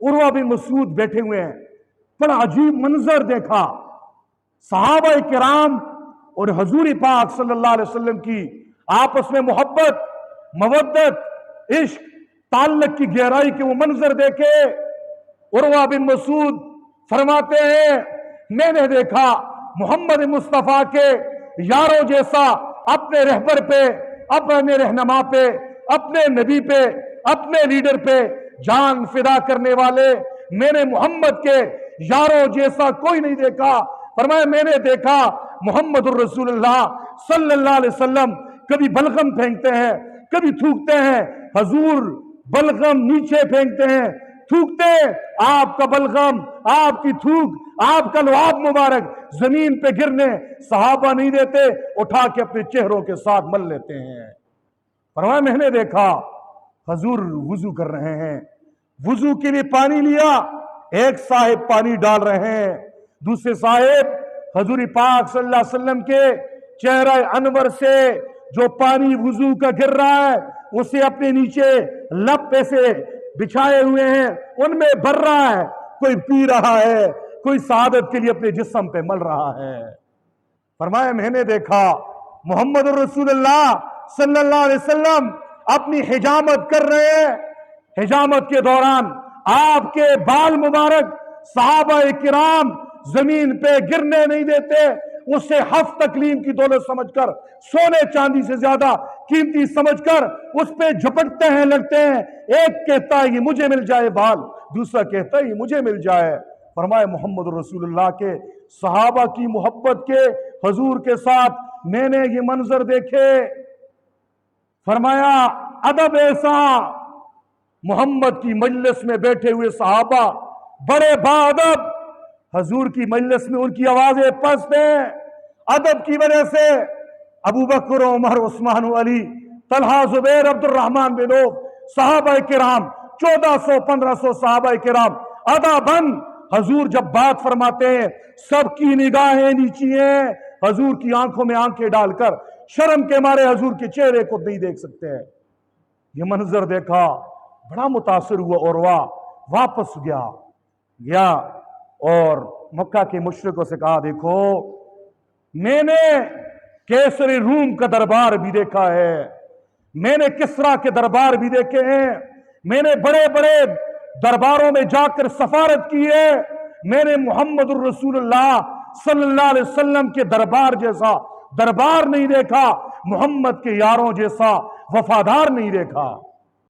उरवा बिन मसूद बैठे हुए हैं। बड़ा अजीब मंजर देखा, सहाबा किराम और हजूर पाक सल्लल्लाहु अलैहि वसल्लम की आपस में मोहब्बत, मवद्दत, इश्क, ताल्लुक की गहराई के वो मंजर देखे। उरवा बिन मसूद फरमाते हैं, मैंने देखा मोहम्मद मुस्तफा के यारों जैसा अपने रहबर पे, अपने रहनुमा पे, अपने नबी पे, अपने लीडर पे जान फिदा करने वाले मैंने मोहम्मद के यारों जैसा कोई नहीं देखा। फरमाया मैंने देखा मोहम्मदुर रसूलुल्लाह सल्लल्लाहु अलैहि वसल्लम कभी बलगम फेंकते हैं, कभी थूकते हैं। हजूर बलगम नीचे फेंकते हैं, थूकते, आपका बलगम, आपकी थूक, आपका लुआब मुबारक जमीन पे गिरने सहाबा नहीं देते, उठा के अपने चेहरों के साथ मल लेते हैं। फरमाया मैंने देखा हजूर वुजू कर रहे हैं, वुजू के लिए पानी लिया, एक साहिब पानी डाल रहे हैं, दूसरे साहिब हजूर पाक सल्लल्लाहु अलैहि वसल्लम के चेहरा अनवर से जो पानी वुजू का गिर रहा है उसे अपने नीचे लब पे से बिछाए हुए हैं, उनमें भर रहा है। कोई पी रहा है, कोई शहादत के लिए अपने जिस्म पे मल रहा है। फरमाया मैंने देखा मोहम्मद रसूलुल्लाह सल्लल्लाहु अलैहि वसल्लम अपनी हिजामत कर रहे हैं। हिजामत के दौरान आपके बाल मुबारक सहाबा किराम जमीन पे गिरने नहीं देते, उसे हफ तकलीम की दौलत समझकर, सोने चांदी से ज्यादा कीमती समझकर उस पे झपटते हैं, लगते हैं। एक कहता है ये मुझे मिल जाए बाल, दूसरा कहता है ये मुझे मिल जाए। फरमाए मोहम्मद रसूलुल्लाह के सहाबा की मोहब्बत के हजूर के साथ मैंने ये मंजर देखे। फरमाया अदब ऐसा, मोहम्मद की मजलिस में बैठे हुए सहाबा बड़े बाअदब, हजूर की मजलिस में उनकी आवाजें पस्त हैं। अदब की वजह से अबू बकर, उमर, उस्मान, अली, तलहा, जुबैर, अब्दुर्रहमान बिन औफ, सहाबा किराम 1400-1500 सहाबा किराम अदबन हजूर जब बात फरमाते हैं सबकी निगाहें नीची हैं। हजूर की आंखों में आंखें डालकर शर्म के मारे हजूर के चेहरे को नहीं देख सकते हैं। ये मंजर देखा, बड़ा मुतासिर हुआ और वापस गया और मक्का के मुशरिकों से कहा देखो मैंने केसरी रूम का दरबार भी देखा है, मैंने किसरा के दरबार भी देखे हैं, मैंने बड़े बड़े दरबारों में जाकर सफारत की है, मैंने मोहम्मद रसूलुल्लाह सल्लल्लाहु अलैहि वसल्लम के दरबार जैसा दरबार नहीं देखा, मोहम्मद के यारों जैसा वफादार नहीं देखा।